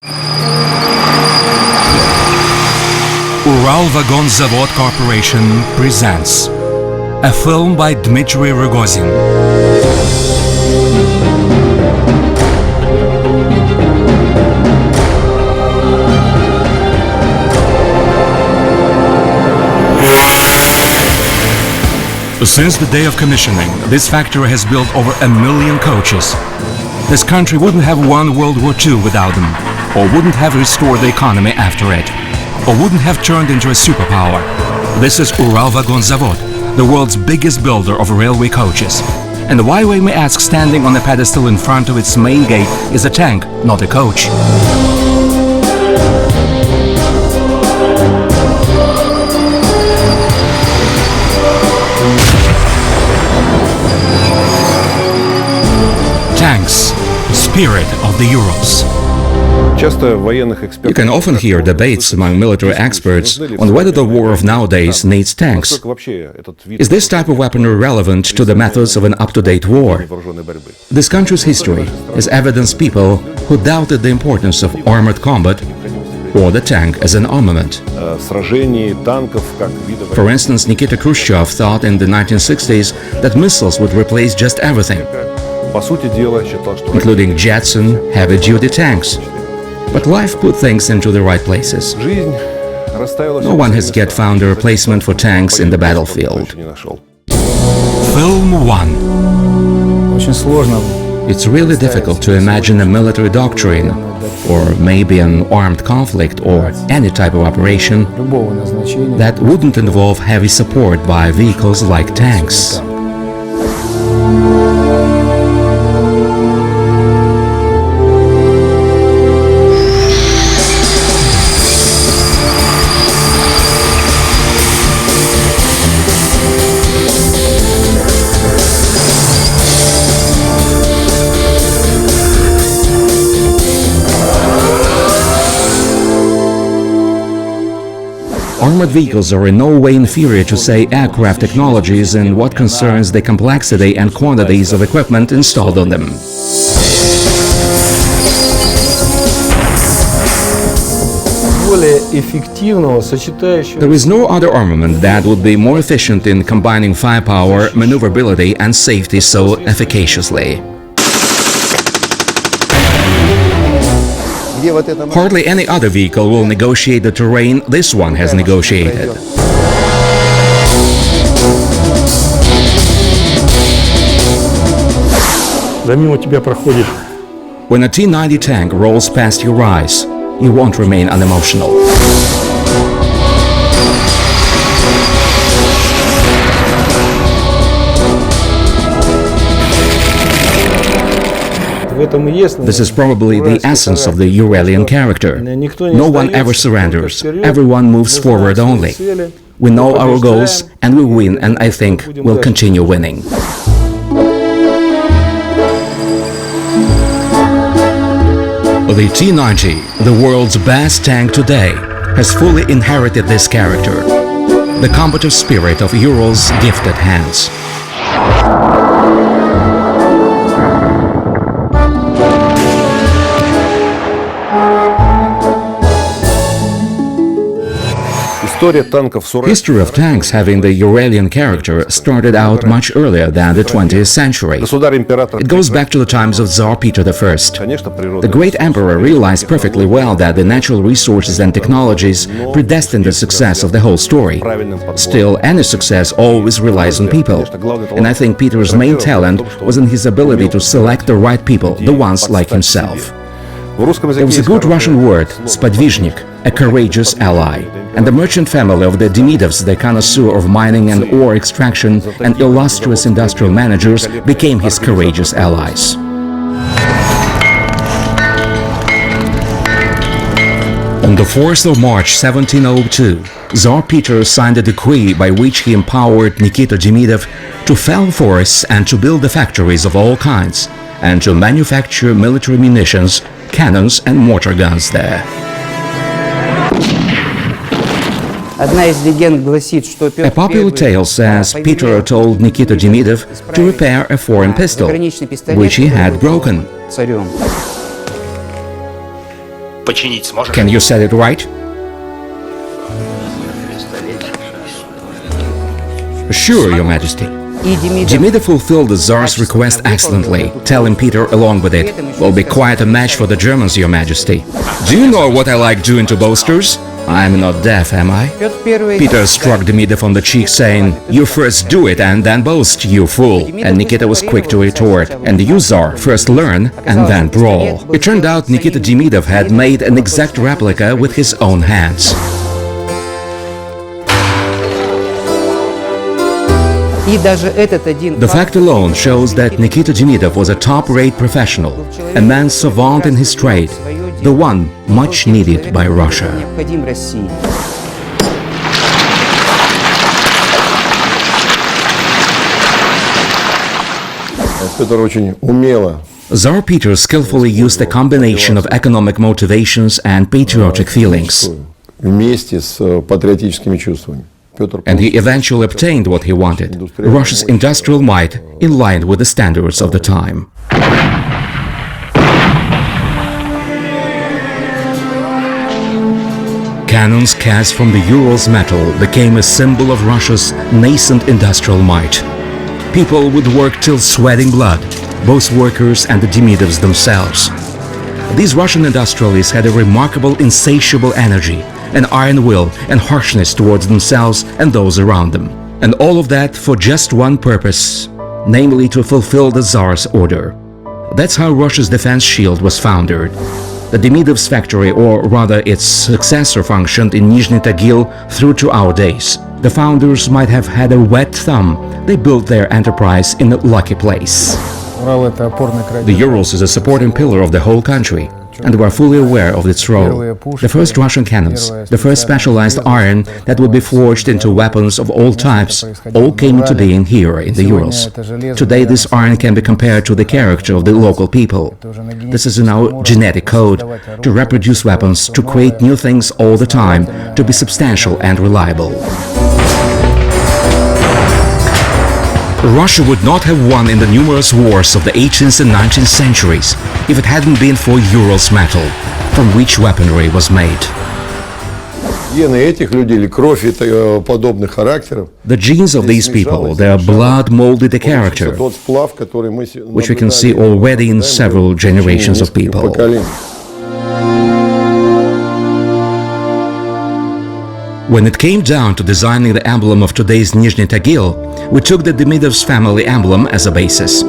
Ural Vagon Zavod Corporation presents a film by Dmitry Rogozin. Since the day of commissioning, this factory has built over 1 million coaches. This country wouldn't have won World War II without them, or wouldn't have restored the economy after it, or wouldn't have turned into a superpower. This is Ural Vagon Zavod, the world's biggest builder of railway coaches. And why, we may ask, standing on a pedestal in front of its main gate is a tank, not a coach. Tanks, spirit of the Urals. You can often hear debates among military experts on whether the war of nowadays needs tanks. Is this type of weaponry relevant to the methods of an up-to-date war? This country's history has evidenced people who doubted the importance of armored combat or the tank as an armament. For instance, Nikita Khrushchev thought in the 1960s that missiles would replace just everything, including jets and heavy-duty tanks. But life put things into the right places. No one has yet found a replacement for tanks in the battlefield. Film 1. It's really difficult to imagine a military doctrine, or maybe an armed conflict or any type of operation that wouldn't involve heavy support by vehicles like tanks. Armored vehicles are in no way inferior to, say, aircraft technologies in what concerns the complexity and quantities of equipment installed on them. There is no other armament that would be more efficient in combining firepower, maneuverability and safety so efficaciously. Hardly any other vehicle will negotiate the terrain this one has negotiated. When a T-90 tank rolls past your eyes, you won't remain unemotional. This is probably the essence of the Uralian character. No one ever surrenders, everyone moves forward only. We know our goals and we win, and I think we'll continue winning. The T-90, the world's best tank today, has fully inherited this character, the combative spirit of Ural's gifted hands. History of tanks having the Uralian character started out much earlier than the 20th century. It goes back to the times of Tsar Peter I. The great emperor realized perfectly well that the natural resources and technologies predestined the success of the whole story. Still, any success always relies on people. And I think Peter's main talent was in his ability to select the right people, the ones like himself. There was a good Russian word, spodvizhnik, a courageous ally. And the merchant family of the Demidovs, the connoisseur of mining and ore extraction and illustrious industrial managers, became his courageous allies. On the 4th of March 1702, Tsar Peter signed a decree by which he empowered Nikita Demidov to fell forests and to build the factories of all kinds, and to manufacture military munitions, cannons and mortar guns there. A popular tale says Peter told Nikita Demidov to repair a foreign pistol, which he had broken. Can you set it right? Sure, Your Majesty. Demidov fulfilled the Tsar's request excellently, telling Peter along with it, "Will be quite a match for the Germans, Your Majesty." Do you know what I like doing to boasters? I'm not deaf, am I? Peter struck Demidov on the cheek, saying, "You first do it and then boast, you fool." And Nikita was quick to retort, "And you, Tsar, first learn and then brawl." It turned out Nikita Demidov had made an exact replica with his own hands. The fact alone shows that Nikita Demidov was a top-rate professional, a man savant in his trade, the one much needed by Russia. Tsar Peter skillfully used a combination of economic motivations and patriotic feelings. And he eventually obtained what he wanted, Russia's industrial might in line with the standards of the time. Cannons cast from the Urals metal became a symbol of Russia's nascent industrial might. People would work till sweating blood, both workers and the Demidovs themselves. These Russian industrialists had a remarkable insatiable energy, an iron will and harshness towards themselves and those around them. And all of that for just one purpose, namely to fulfill the Tsar's order. That's how Russia's defense shield was founded. The Demidov's factory, or rather its successor, functioned in Nizhny Tagil through to our days. The founders might have had a wet thumb. They built their enterprise in a lucky place. The Urals is a supporting pillar of the whole country, and we are fully aware of its role. The first Russian cannons, the first specialized iron that would be forged into weapons of all types, all came into being here in the Urals. Today this iron can be compared to the character of the local people. This is in our genetic code, to reproduce weapons, to create new things all the time, to be substantial and reliable. Russia would not have won in the numerous wars of the 18th and 19th centuries if it hadn't been for Urals metal, from which weaponry was made. The genes of these people, their blood molded the character, which we can see already in several generations of people. When it came down to designing the emblem of today's Nizhny Tagil, we took the Demidov's family emblem as a basis.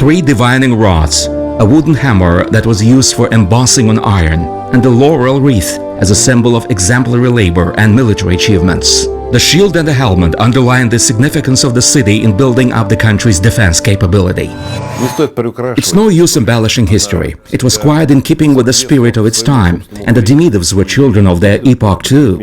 3 divining rods, a wooden hammer that was used for embossing on iron, and a laurel wreath as a symbol of exemplary labor and military achievements. The shield and the helmet underline the significance of the city in building up the country's defense capability. It's no use embellishing history. It was quite in keeping with the spirit of its time, and the Demidovs were children of their epoch too.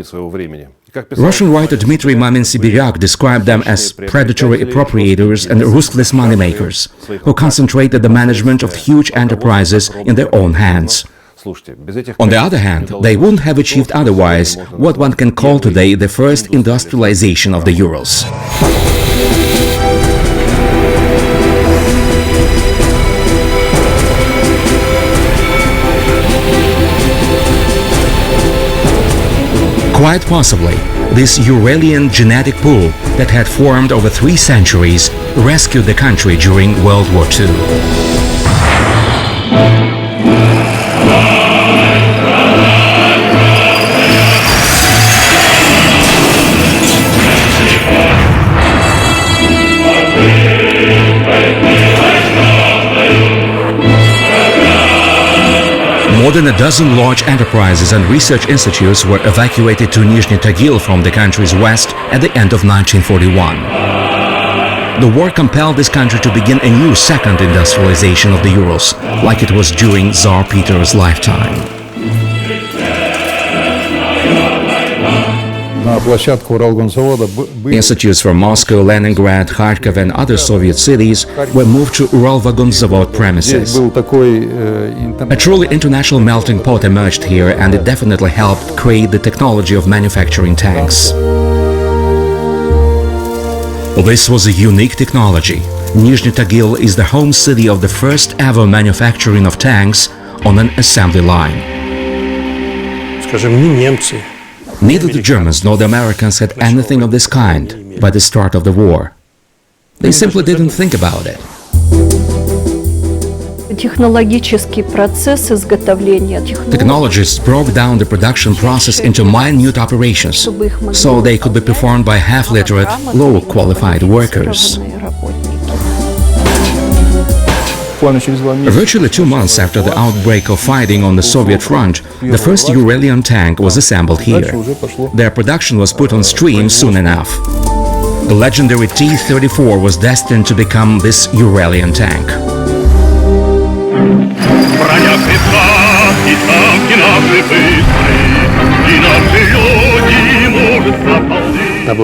Russian writer Dmitry Rogozin described them as predatory appropriators and ruthless moneymakers, who concentrated the management of huge enterprises in their own hands. On the other hand, they wouldn't have achieved otherwise what one can call today the first industrialization of the Urals. Quite possibly, this Uralian genetic pool that had formed over 3 centuries rescued the country during World War II. More than a dozen large enterprises and research institutes were evacuated to Nizhny Tagil from the country's west at the end of 1941. The war compelled this country to begin a new second industrialization of the Urals, like it was during Tsar Peter's lifetime. Institutes from Moscow, Leningrad, Kharkov and other Soviet cities were moved to Ural Vagon Zavod premises. A truly international melting pot emerged here, and it definitely helped create the technology of manufacturing tanks. This was a unique technology. Nizhny Tagil is the home city of the first ever manufacturing of tanks on an assembly line. Neither the Germans nor the Americans had anything of this kind by the start of the war. They simply didn't think about it. Technologists broke down the production process into minute operations, so they could be performed by half-literate, low-qualified workers. Virtually 2 months after the outbreak of fighting on the Soviet front, the first Uralian tank was assembled here. Their production was put on stream soon enough. The legendary T-34 was destined to become this Uralian tank.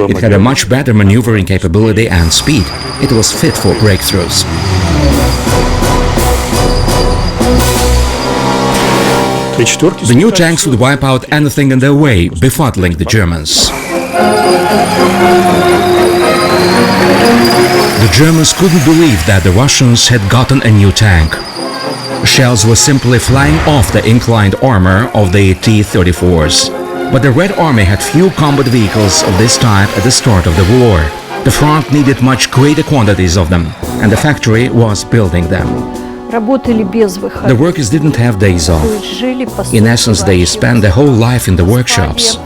It had a much better maneuvering capability and speed. It was fit for breakthroughs. The new tanks would wipe out anything in their way, befuddling the Germans. The Germans couldn't believe that the Russians had gotten a new tank. Shells were simply flying off the inclined armor of the T-34s. But the Red Army had few combat vehicles of this type at the start of the war. The front needed much greater quantities of them, and the factory was building them. The workers didn't have days off. In essence, they spent their whole life in the workshops.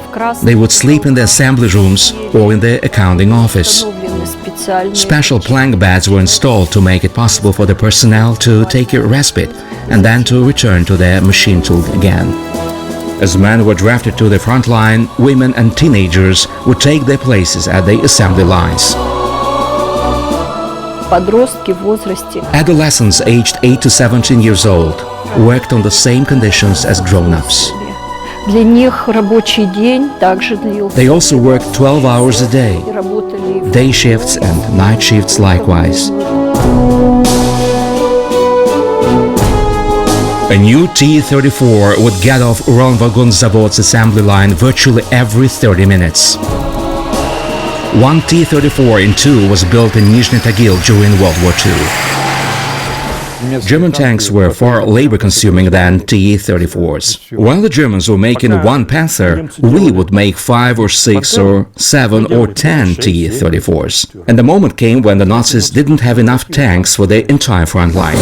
They would sleep in the assembly rooms or in the accounting office. Special plank beds were installed to make it possible for the personnel to take a respite and then to return to their machine tool again. As men were drafted to the front line, women and teenagers would take their places at the assembly lines. Adolescents aged 8 to 17 years old worked on the same conditions as grown-ups. They also worked 12 hours a day, day shifts and night shifts likewise. A new T-34 would get off Ural Vagon Zavod's assembly line virtually every 30 minutes. One T-34 in two was built in Nizhny Tagil during World War II. German tanks were far labor-consuming than T-34s. While the Germans were making one Panther, we would make 5 or 6 or 7 or 10 T-34s. And the moment came when the Nazis didn't have enough tanks for their entire front line.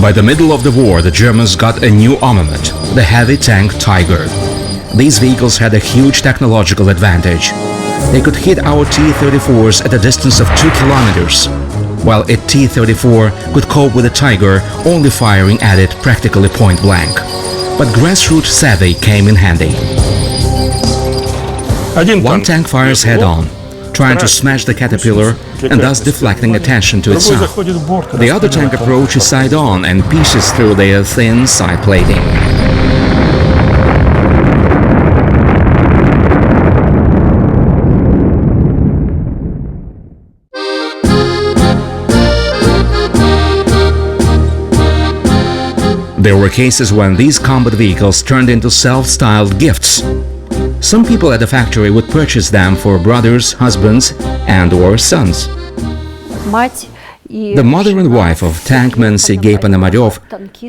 By the middle of the war, the Germans got a new armament, the heavy tank Tiger. These vehicles had a huge technological advantage. They could hit our T-34s at a distance of 2 kilometers, while a T-34 could cope with a Tiger only firing at it practically point blank. But grassroots savvy came in handy. One tank fires head-on, trying to smash the caterpillar and thus deflecting attention to itself. The other tank approaches side-on and pierces through their thin side plating. There were cases when these combat vehicles turned into self-styled gifts. Some people at the factory would purchase them for brothers, husbands, and/or sons. The mother and wife of tankman Sergei Ponomarev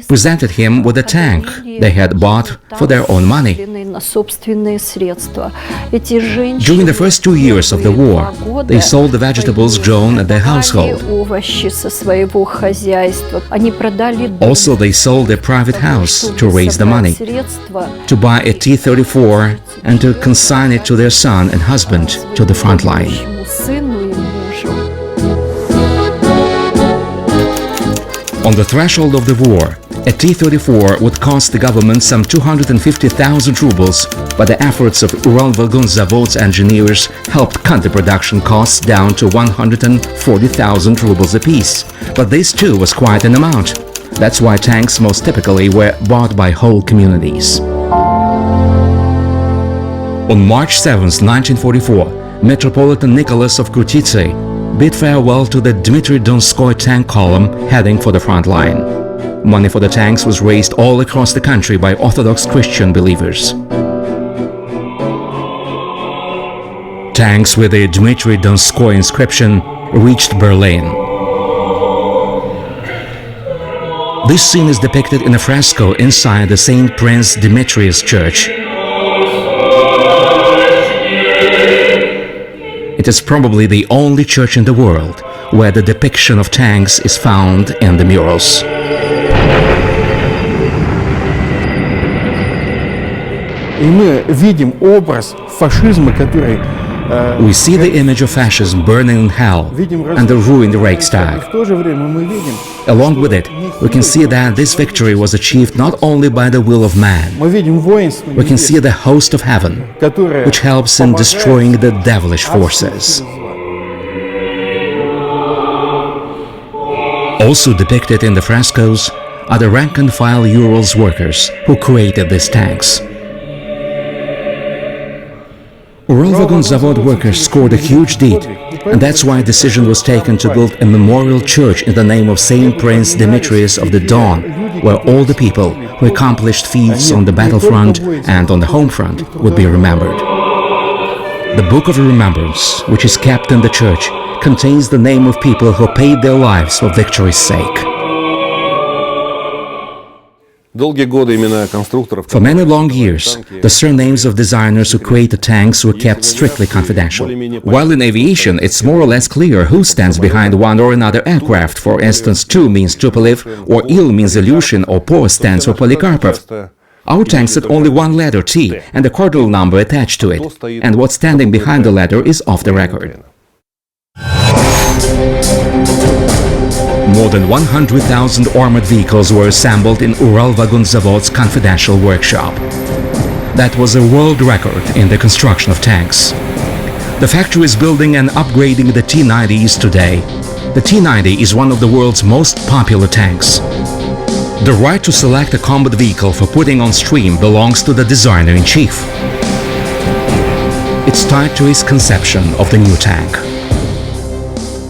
presented him with a tank they had bought for their own money. During the first 2 years of the war, they sold the vegetables grown at their household. Also, they sold their private house to raise the money, to buy a T-34 and to consign it to their son and husband to the front line. On the threshold of the war, a T-34 would cost the government some 250,000 rubles, but the efforts of Ural Vagon Zavod's engineers helped cut the production costs down to 140,000 rubles apiece. But this too was quite an amount. That's why tanks most typically were bought by whole communities. On March 7, 1944, Metropolitan Nicholas of Krutitsy bid farewell to the Dmitry Donskoy tank column heading for the front line. Money for the tanks was raised all across the country by Orthodox Christian believers. tanks with the Dmitry Donskoy inscription reached Berlin. This scene is depicted in a fresco inside the St. Prince Demetrius Church. It is probably the only church in the world where the depiction of tanks is found in the murals. We see the image of fascism burning in hell and the ruined Reichstag. Along with it, we can see that this victory was achieved not only by the will of man. We can see the host of heaven, which helps in destroying the devilish forces. Also depicted in the frescoes are the rank-and-file URALS workers who created these tanks. Ural Vagon Zavod workers scored a huge deed, and that's why a decision was taken to build a memorial church in the name of Saint Prince Demetrius of the Don, where all the people who accomplished feats on the battlefront and on the home front would be remembered. The Book of Remembrance, which is kept in the church, contains the name of people who paid their lives for victory's sake. For many long years, the surnames of designers who created tanks were kept strictly confidential. While in aviation, it's more or less clear who stands behind one or another aircraft. For instance, Tu means Tupolev, or Il means Ilyushin, or Po stands for Polikarpov. Our tanks had only one letter, T, and a cardinal number attached to it, and what's standing behind the letter is off the record. More than 100,000 armored vehicles were assembled in Ural Vagon Zavod's confidential workshop. That was a world record in the construction of tanks. The factory is building and upgrading the T-90s today. The T-90 is one of the world's most popular tanks. The right to select a combat vehicle for putting on stream belongs to the designer-in-chief. It's tied to his conception of the new tank.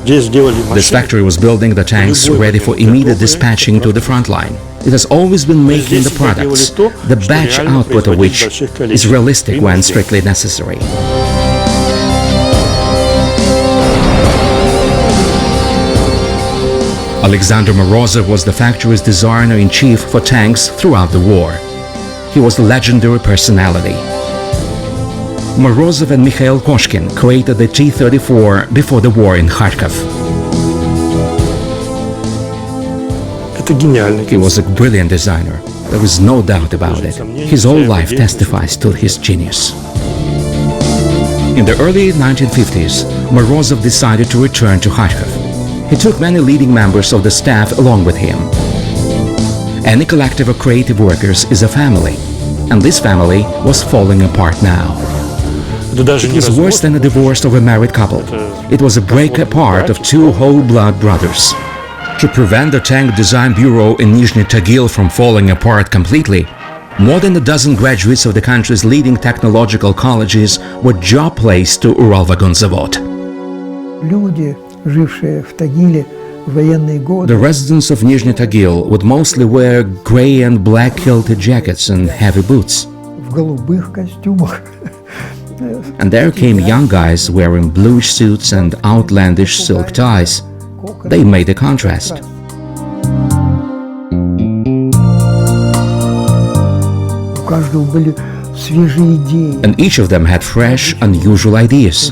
This factory was building the tanks ready for immediate dispatching to the front line. It has always been making the products, the batch output of which is realistic when strictly necessary. Alexander Morozov was the factory's designer-in-chief for tanks throughout the war. He was a legendary personality. Morozov and Mikhail Koshkin created the T-34 before the war in Kharkov. He was a brilliant designer. There is no doubt about it. His whole life testifies to his genius. In the early 1950s, Morozov decided to return to Kharkov. He took many leading members of the staff along with him. Any collective of creative workers is a family, and this family was falling apart now. It was worse than a divorce of a married couple. It was a break apart of two whole-blood brothers. To prevent the Tank Design Bureau in Nizhny Tagil from falling apart completely, more than a dozen graduates of the country's leading technological colleges were job-placed to Ural Vagon Zavod. The residents of Nizhny Tagil would mostly wear gray and black kilted jackets and heavy boots. And there came young guys wearing bluish suits and outlandish silk ties. They made a contrast. And each of them had fresh, unusual ideas.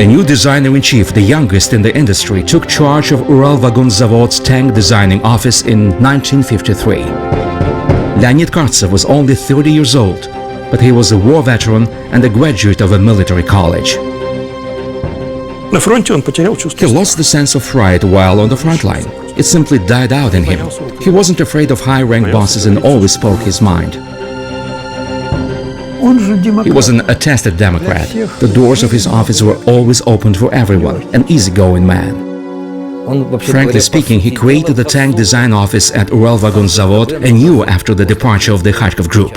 A new designer-in-chief, the youngest in the industry, took charge of Ural Vagon Zavod's tank designing office in 1953. Leonid Kartsev was only 30 years old, but he was a war veteran and a graduate of a military college. He lost the sense of pride while on the front line. It simply died out in him. He wasn't afraid of high-rank bosses and always spoke his mind. He was an attested Democrat. The doors of his office were always open for everyone, an easygoing man. Frankly speaking, he created the tank design office at Ural Vagon Zavod anew after the departure of the Kharkov group.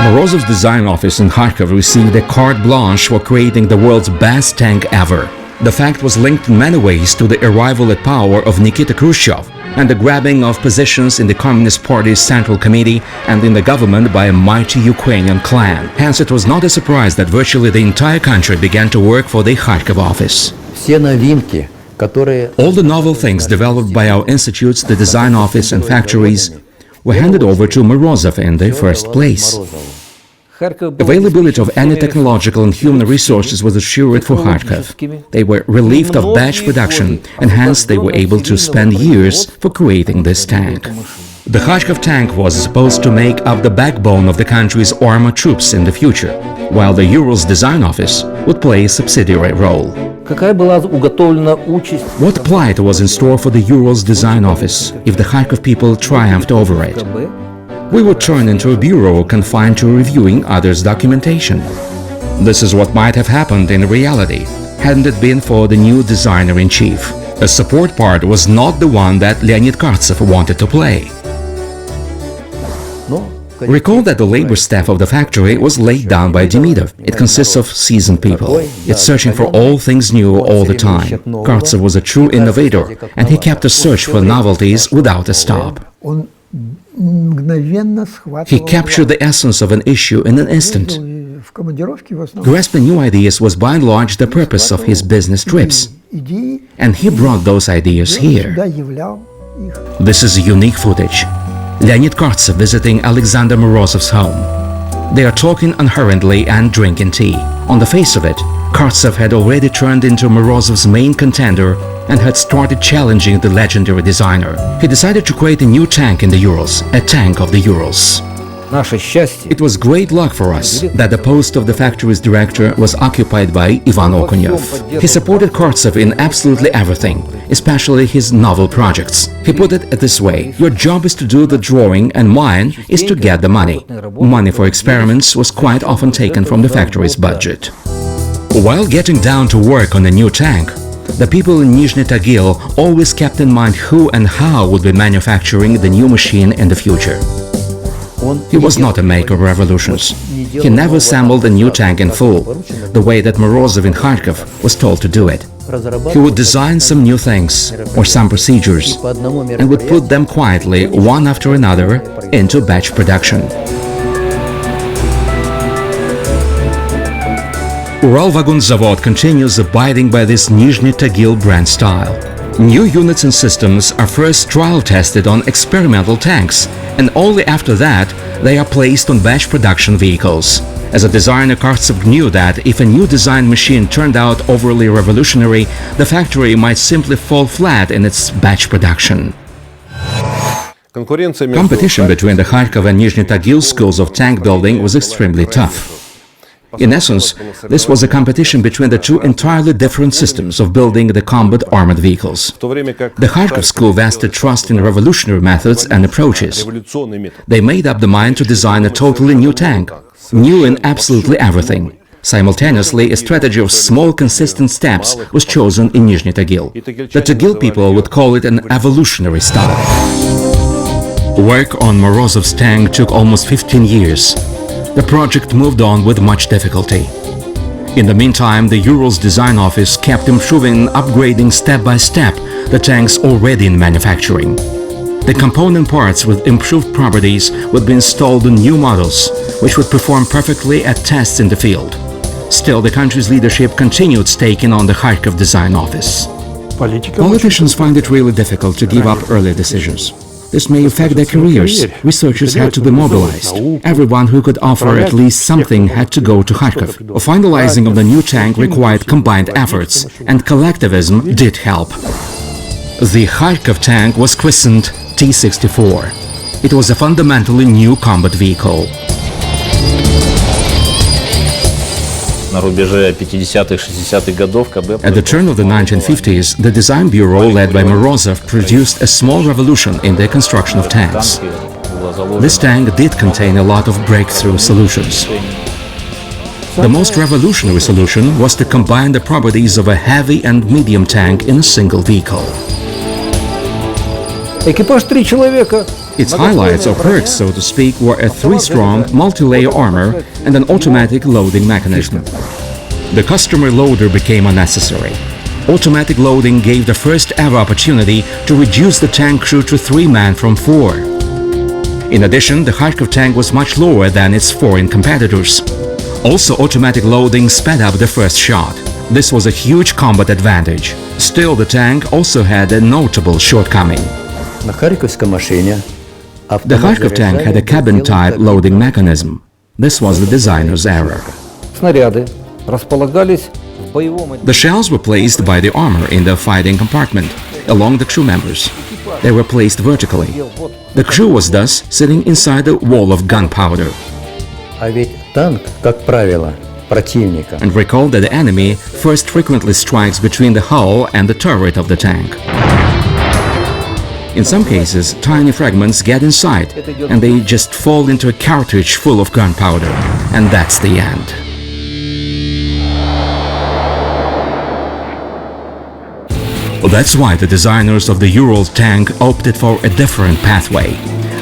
Morozov's design office in Kharkov received a carte blanche for creating the world's best tank ever. The fact was linked in many ways to the arrival at power of Nikita Khrushchev, and the grabbing of positions in the Communist Party's Central Committee and in the government by a mighty Ukrainian clan. Hence, it was not a surprise that virtually the entire country began to work for the Kharkov office. All the novel things developed by our institutes, the design office and factories were handed over to Morozov in the first place. Availability of any technological and human resources was assured for Kharkov. They were relieved of batch production, and hence they were able to spend years for creating this tank. The Kharkov tank was supposed to make up the backbone of the country's armored troops in the future, while the URALS design office would play a subsidiary role. What plight was in store for the URALS design office if the Kharkov people triumphed over it? We would turn into a bureau confined to reviewing others' documentation. This is what might have happened in reality, hadn't it been for the new designer-in-chief. A support part was not the one that Leonid Kartsev wanted to play. Recall that the labor staff of the factory was laid down by Demidov. It consists of seasoned people. It's searching for all things new all the time. Kartsev was a true innovator, and he kept a search for novelties without a stop. He captured the essence of an issue in an instant. Grasping new ideas was by and large the purpose of his business trips, and he brought those ideas here. This is unique footage. Leonid Kartsev visiting Alexander Morozov's home. They are talking unhurriedly and drinking tea. On the face of it, Kartsev had already turned into Morozov's main contender and had started challenging the legendary designer. He decided to create a new tank in the Urals, a tank of the Urals. It was great luck for us that the post of the factory's director was occupied by Ivan Okunyov. He supported Kartsev in absolutely everything, especially his novel projects. He put it this way: your job is to do the drawing and mine is to get the money. Money for experiments was quite often taken from the factory's budget. While getting down to work on the new tank, the people in Nizhny Tagil always kept in mind who and how would be manufacturing the new machine in the future. He was not a maker of revolutions. He never assembled a new tank in full, the way that Morozov in Kharkov was told to do it. He would design some new things or some procedures and would put them quietly, one after another, into batch production. Ural Vagon Zavod continues abiding by this Nizhny Tagil brand style. New units and systems are first trial tested on experimental tanks, and only after that they are placed on batch production vehicles. As a designer, Kartsev knew that if a new design machine turned out overly revolutionary, the factory might simply fall flat in its batch production. Competition between the Kharkov and Nizhny Tagil schools of tank building was extremely tough. In essence, this was a competition between the two entirely different systems of building the combat armored vehicles. The Kharkov school vested trust in revolutionary methods and approaches. They made up the mind to design a totally new tank, new in absolutely everything. Simultaneously, a strategy of small consistent steps was chosen in Nizhny Tagil. The Tagil people would call it an evolutionary style. Work on Morozov's tank took almost 15 years. The project moved on with much difficulty. In the meantime, the URALS design office kept improving and upgrading step by step the tanks already in manufacturing. The component parts with improved properties would be installed in new models, which would perform perfectly at tests in the field. Still, the country's leadership continued staking on the Kharkov design office. Politicians find it really difficult to give up early decisions. This may affect their careers. Researchers had to be mobilized. Everyone who could offer at least something had to go to Kharkov. Finalizing of the new tank required combined efforts, and collectivism did help. The Kharkov tank was christened T-64. It was a fundamentally new combat vehicle. На рубеже 50-х, 60-х годов КБ... At the turn of the 1950s, the design bureau led by Morozov produced a small revolution in the construction of tanks. This tank did contain a lot of breakthrough solutions. The most revolutionary solution was to combine the properties of a heavy and medium tank in a single vehicle. Экипаж 3 человека. Its highlights or perks, so to speak, were a 3-strong, multi-layer armor and an automatic loading mechanism. The customer loader became unnecessary. Automatic loading gave the first ever opportunity to reduce the tank crew to 3 men from 4. In addition, the Kharkov tank was much lower than its foreign competitors. Also, automatic loading sped up the first shot. This was a huge combat advantage. Still, the tank also had a notable shortcoming. The Kharkov tank had a cabin-type loading mechanism. This was the designer's error. The shells were placed by the armor in the fighting compartment, along the crew members. They were placed vertically. The crew was thus sitting inside the wall of gunpowder. And recall that the enemy first frequently strikes between the hull and the turret of the tank. In some cases, tiny fragments get inside and they just fall into a cartridge full of gunpowder. And that's the end. That's why the designers of the Ural tank opted for a different pathway.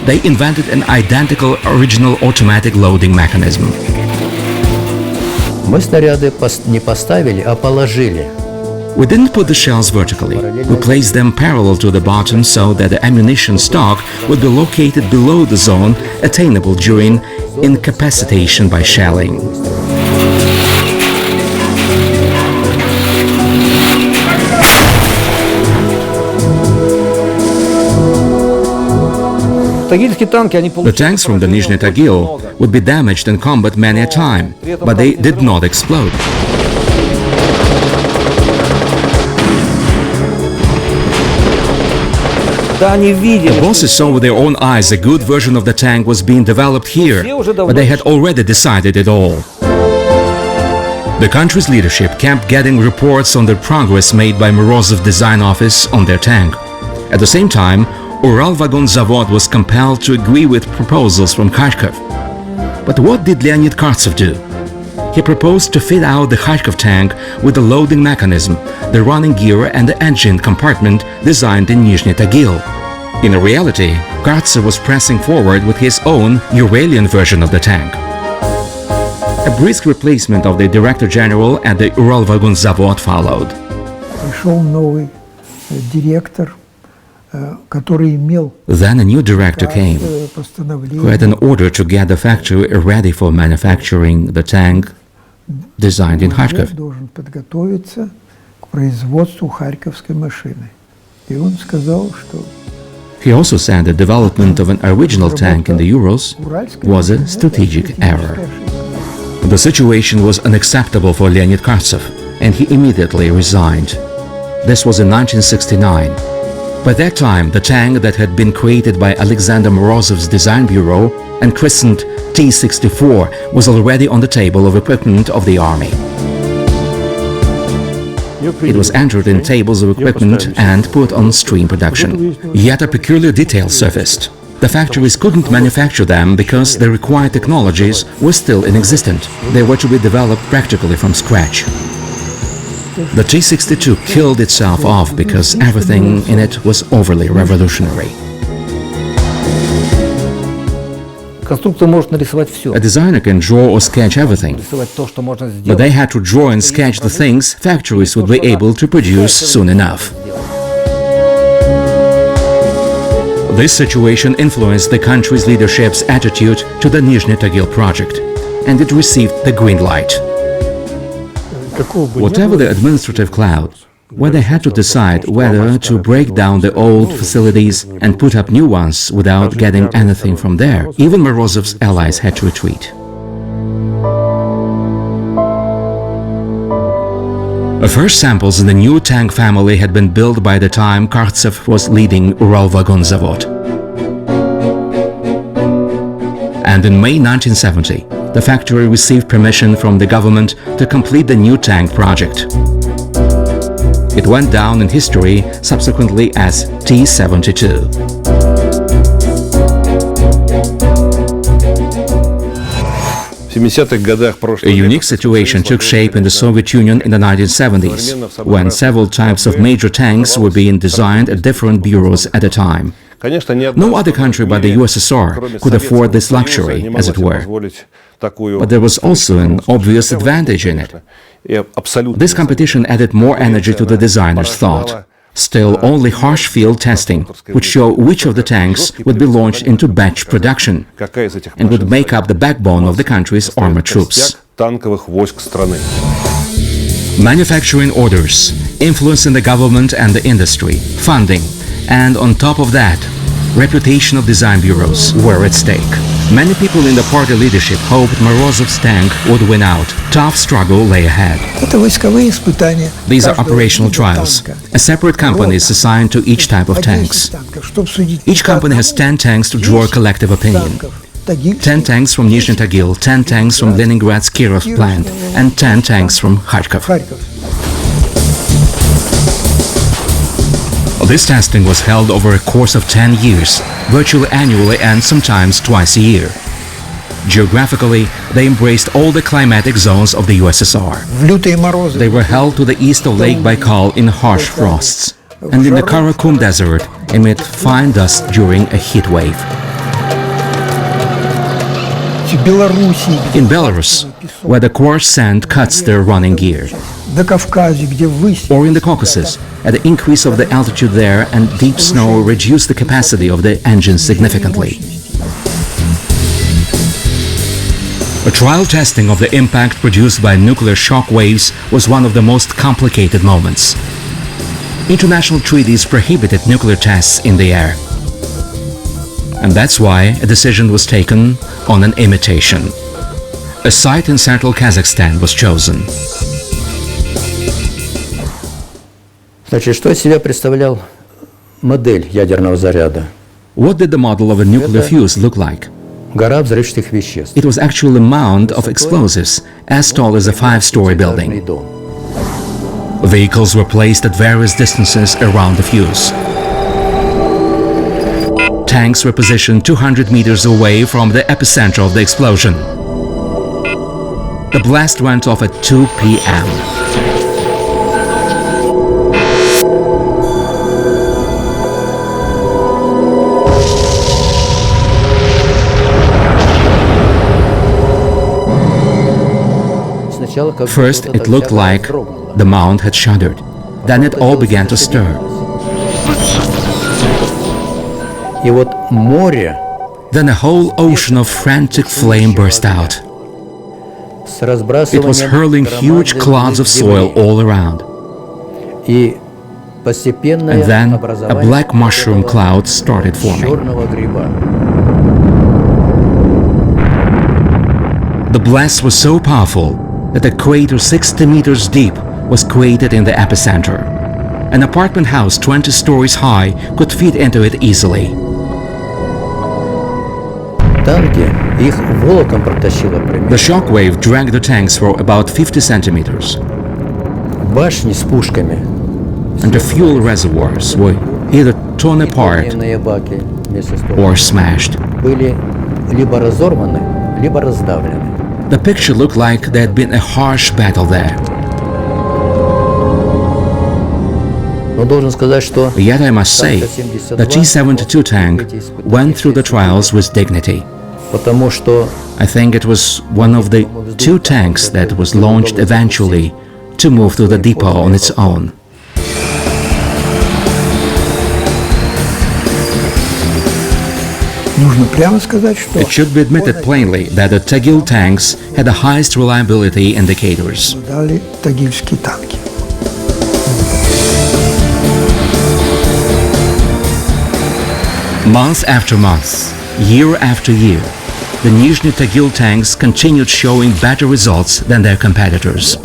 They invented an identical original automatic loading mechanism. Мы снаряды не поставили, а положили. We didn't put the shells vertically. We placed them parallel to the bottom so that the ammunition stock would be located below the zone attainable during incapacitation by shelling. The tanks from the Nizhny Tagil would be damaged in combat many a time, but they did not explode. The bosses saw with their own eyes a good version of the tank was being developed here, but they had already decided it all. The country's leadership kept getting reports on the progress made by Morozov Design Office on their tank. At the same time, Ural Vagon Zavod was compelled to agree with proposals from Kharkov. But what did Leonid Kartsev do? He proposed to fit out the Kharkov tank with the loading mechanism, the running gear and the engine compartment designed in Nizhny Tagil. In reality, Kartsev was pressing forward with his own Uralian version of the tank. A brisk replacement of the Director General at the Ural Vagon Zavod followed. Then a new director came, who had an order to get the factory ready for manufacturing the tank designed in Kharkov. He also said the development of an original tank in the Urals was a strategic error. The situation was unacceptable for Leonid Kartsev, and he immediately resigned. This was in 1969. By that time, the tank that had been created by Alexander Morozov's design bureau and christened T-64 was already on the table of equipment of the army. It was entered in tables of equipment and put on stream production. Yet a peculiar detail surfaced. The factories couldn't manufacture them because the required technologies were still inexistent. They were to be developed practically from scratch. The T-62 killed itself off because everything in it was overly revolutionary. A designer can draw or sketch everything, but they had to draw and sketch the things factories would be able to produce soon enough. This situation influenced the country's leadership's attitude to the Nizhny Tagil project, and it received the green light. Whatever the administrative cloud, where they had to decide whether to break down the old facilities and put up new ones without getting anything from there, even Morozov's allies had to retreat. The first samples in the new tank family had been built by the time Kartsev was leading Ural Vagon Zavod. And in May 1970, the factory received permission from the government to complete the new tank project. It went down in history subsequently as T-72. A unique situation took shape in the Soviet Union in the 1970s, when several types of major tanks were being designed at different bureaus at a time. No other country but the USSR could afford this luxury, as it were. But there was also an obvious advantage in it. This competition added more energy to the designer's thought. Still, only harsh field testing would show which of the tanks would be launched into batch production and would make up the backbone of the country's armored troops. Manufacturing orders, influence in the government and the industry, funding, and on top of that, reputation of design bureaus were at stake. Many people in the party leadership hoped Morozov's tank would win out. Tough struggle lay ahead. These are operational trials. A separate company is assigned to each type of tanks. Each company has 10 tanks to draw a collective opinion. 10 tanks from Nizhny Tagil, 10 tanks from Leningrad's Kirov plant, and 10 tanks from Kharkov. This testing was held over a course of 10 years, virtually annually and sometimes twice a year. Geographically, they embraced all the climatic zones of the USSR. They were held to the east of Lake Baikal in harsh frosts, and in the Karakum Desert amid fine dust during a heat wave. In Belarus, where the coarse sand cuts their running gear. Or in the Caucasus, the increase of the altitude there and deep snow reduced the capacity of the engine significantly. A trial testing of the impact produced by nuclear shock waves was one of the most complicated moments. International treaties prohibited nuclear tests in the air. And that's why a decision was taken on an imitation. A site in central Kazakhstan was chosen. Значит, что из себя представлял модель ядерного заряда? What did the model of a nuclear fuse look like? Гора взрывчатых веществ. It was actually a mound of explosives as tall as a 5-story building. Vehicles were placed at various distances around the fuse. Tanks were positioned 200 meters away from the epicenter of the explosion. The blast went off at 2 p.m. First, it looked like the mound had shuddered. Then it all began to stir. Then a whole ocean of frantic flame burst out. It was hurling huge clouds of soil all around. And then a black mushroom cloud started forming. The blast was so powerful that a crater 60 meters deep was created in the epicenter. An apartment house 20 stories high could fit into it easily. The shockwave dragged the tanks for about 50 centimeters. And the fuel reservoirs were either torn apart or smashed. The picture looked like there had been a harsh battle there. Yet I must say, the T-72 tank went through the trials with dignity. I think it was one of the 2 tanks that was launched eventually to move to the depot on its own. It should be admitted plainly that the Tagil tanks had the highest reliability indicators. Month after month, year after year, the Nizhny Tagil tanks continued showing better results than their competitors.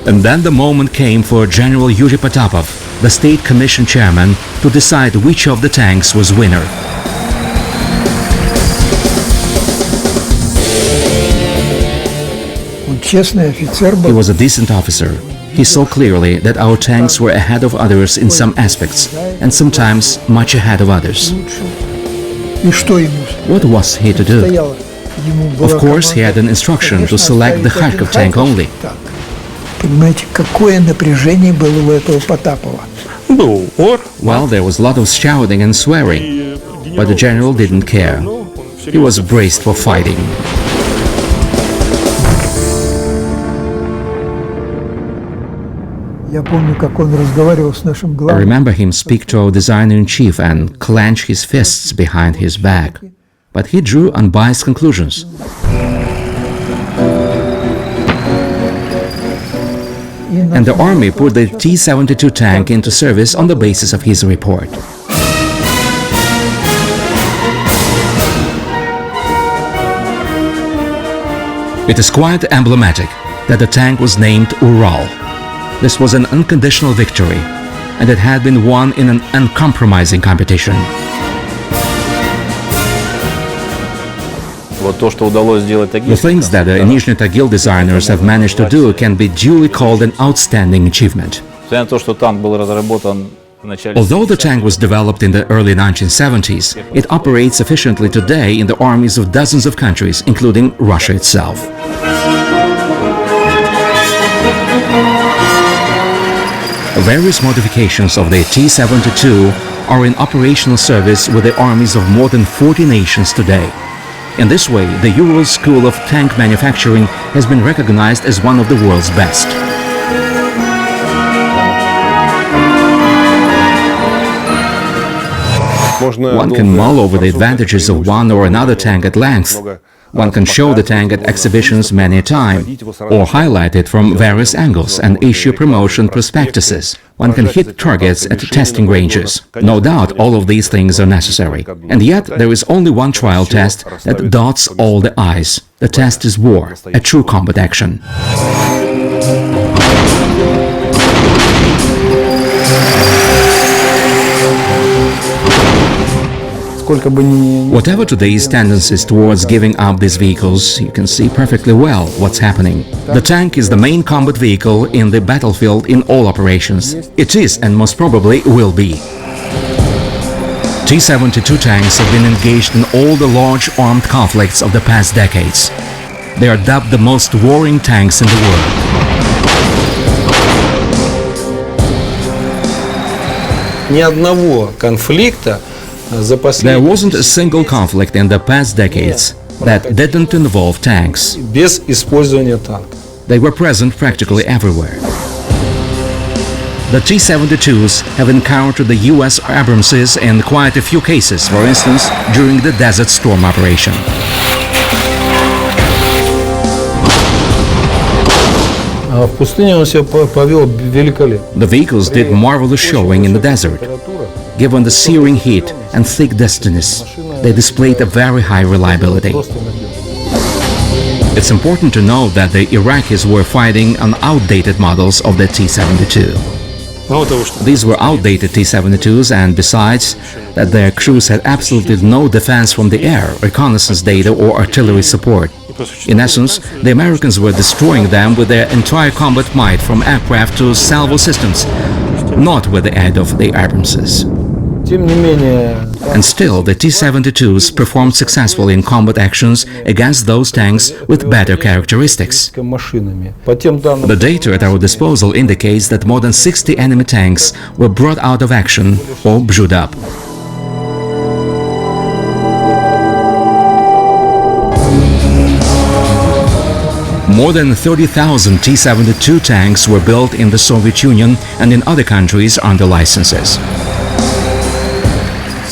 And then the moment came for General Yuri Potapov, the State Commission chairman, to decide which of the tanks was winner. He was a decent officer. He saw clearly that our tanks were ahead of others in some aspects, and sometimes much ahead of others. What was he to do? Of course, he had an instruction to select the Kharkov tank only. Well, there was a lot of shouting and swearing, but the general didn't care. He was braced for fighting. I remember him speak to our designer-in-chief and clench his fists behind his back, but he drew unbiased conclusions. And the army put the T-72 tank into service on the basis of his report. It is quite emblematic that the tank was named Ural. This was an unconditional victory, and it had been won in an uncompromising competition. The things that the Nizhny Tagil designers have managed to do can be duly called an outstanding achievement. Although the tank was developed in the early 1970s, it operates efficiently today in the armies of dozens of countries, including Russia itself. Various modifications of the T-72 are in operational service with the armies of more than 40 nations today. In this way, the URALS School of Tank Manufacturing has been recognized as one of the world's best. One can mull over the advantages of one or another tank at length. One can show the tank at exhibitions many a time, or highlight it from various angles and issue promotion prospectuses. One can hit targets at testing ranges. No doubt all of these things are necessary. And yet there is only one trial test that dots all the I's. The test is war, a true combat action. Whatever today's tendencies towards giving up these vehicles, you can see perfectly well what's happening. The tank is the main combat vehicle in the battlefield in all operations. It is and most probably will be. T-72 tanks have been engaged in all the large armed conflicts of the past decades. They are dubbed the most warring tanks in the world. There wasn't a single conflict in the past decades that didn't involve tanks. They were present practically everywhere. The T-72s have encountered the US Abramses in quite a few cases, for instance, during the Desert Storm operation. The vehicles did marvelous showing in the desert. Given the searing heat and thick dustiness, they displayed a very high reliability. It's important to note that the Iraqis were fighting on outdated models of the T-72. These were outdated T-72s, and besides that their crews had absolutely no defense from the air, reconnaissance data or artillery support. In essence, the Americans were destroying them with their entire combat might from aircraft to salvo systems, not with the aid of the Abramses. And still, the T-72s performed successfully in combat actions against those tanks with better characteristics. The data at our disposal indicates that more than 60 enemy tanks were brought out of action or bzewed up. More than 30,000 T-72 tanks were built in the Soviet Union and in other countries under licenses.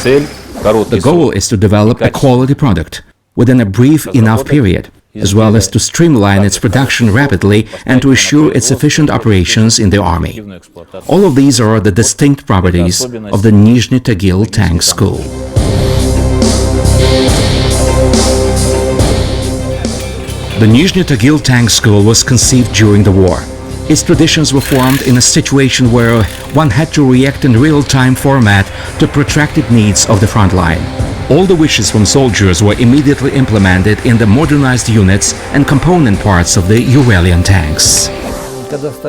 The goal is to develop a quality product within a brief enough period, as well as to streamline its production rapidly and to assure its efficient operations in the army. All of these are the distinct properties of the Nizhny Tagil Tank School. The Nizhny Tagil Tank School was conceived during the war. Its traditions were formed in a situation where one had to react in real-time format to protracted needs of the front line. All the wishes from soldiers were immediately implemented in the modernized units and component parts of the Uralian tanks.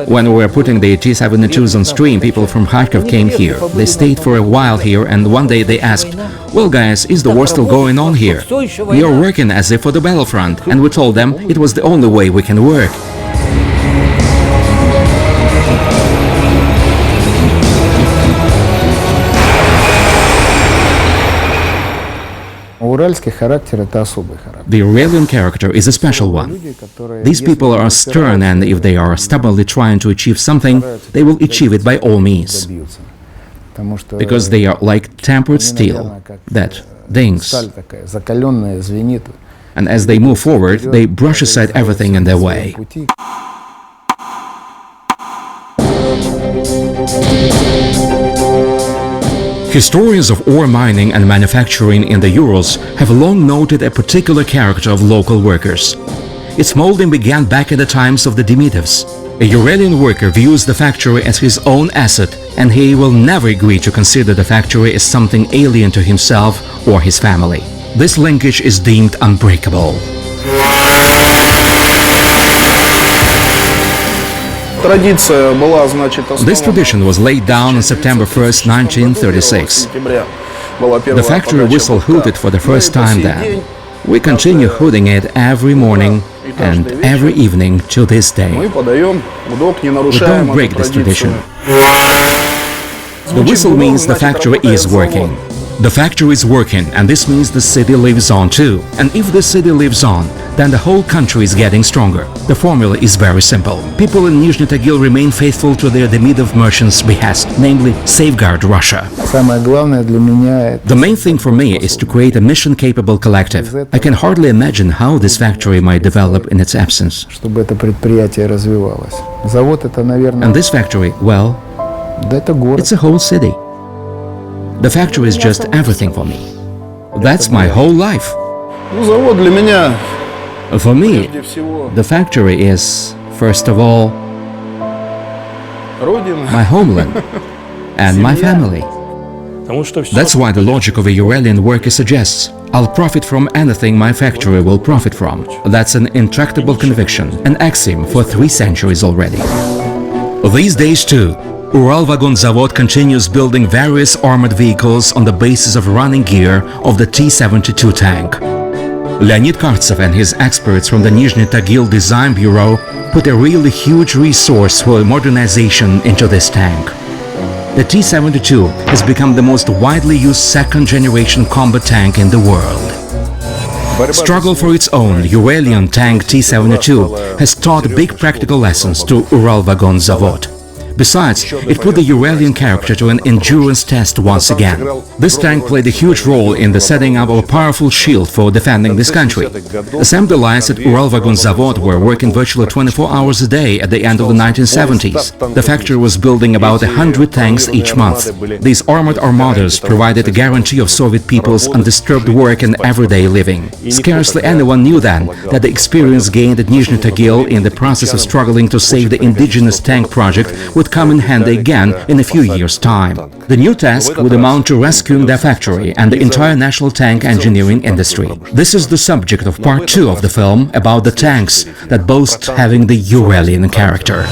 When we were putting the T-72s on stream, people from Kharkov came here. They stayed for a while here, and one day they asked, "Well guys, is the war still going on here? We are working as if for the battlefront," and we told them it was the only way we can work. The Uralian character is a special one. These people are stern, and if they are stubbornly trying to achieve something, they will achieve it by all means. Because they are like tempered steel that dings. And as they move forward, they brush aside everything in their way. Historians of ore mining and manufacturing in the Urals have long noted a particular character of local workers. Its molding began back in the times of the Demitovs. A Uralian worker views the factory as his own asset, and he will never agree to consider the factory as something alien to himself or his family. This linkage is deemed unbreakable. This tradition was laid down on September 1st, 1936. The factory whistle hooted for the first time then. We continue hooting it every morning and every evening to this day. We don't break this tradition. The whistle means the factory is working. The factory is working, and this means the city lives on too. And if the city lives on, then the whole country is getting stronger. The formula is very simple. People in Nizhny Tagil remain faithful to their Demidov merchants' behest, namely safeguard Russia. The main thing for me is to create a mission-capable collective. I can hardly imagine how this factory might develop in its absence. And this factory, well, it's a whole city. The factory is just everything for me. That's my whole life. For me, the factory is, first of all, my homeland and my family. That's why the logic of a Uralian worker suggests, I'll profit from anything my factory will profit from. That's an intractable conviction, an axiom for 3 centuries already. These days too, Ural Vagon Zavod continues building various armored vehicles on the basis of running gear of the T-72 tank. Leonid Kartsev and his experts from the Nizhny Tagil Design Bureau put a really huge resource for modernization into this tank. The T-72 has become the most widely used second-generation combat tank in the world. Struggle for its own Uralian tank T-72 has taught big practical lessons to Ural Vagon Zavod. Besides, it put the Uralian character to an endurance test once again. This tank played a huge role in the setting up of a powerful shield for defending this country. Assembly lines at Ural Vagon Zavod were working virtually 24 hours a day at the end of the 1970s. The factory was building about 100 tanks each month. These armored armadas provided a guarantee of Soviet people's undisturbed work and everyday living. Scarcely anyone knew then that the experience gained at Nizhny Tagil in the process of struggling to save the indigenous tank project would come in handy again in a few years' time. The new task would amount to rescuing their factory and the entire national tank engineering industry. This is the subject of part 2 of the film about the tanks that boast having the Uralian character.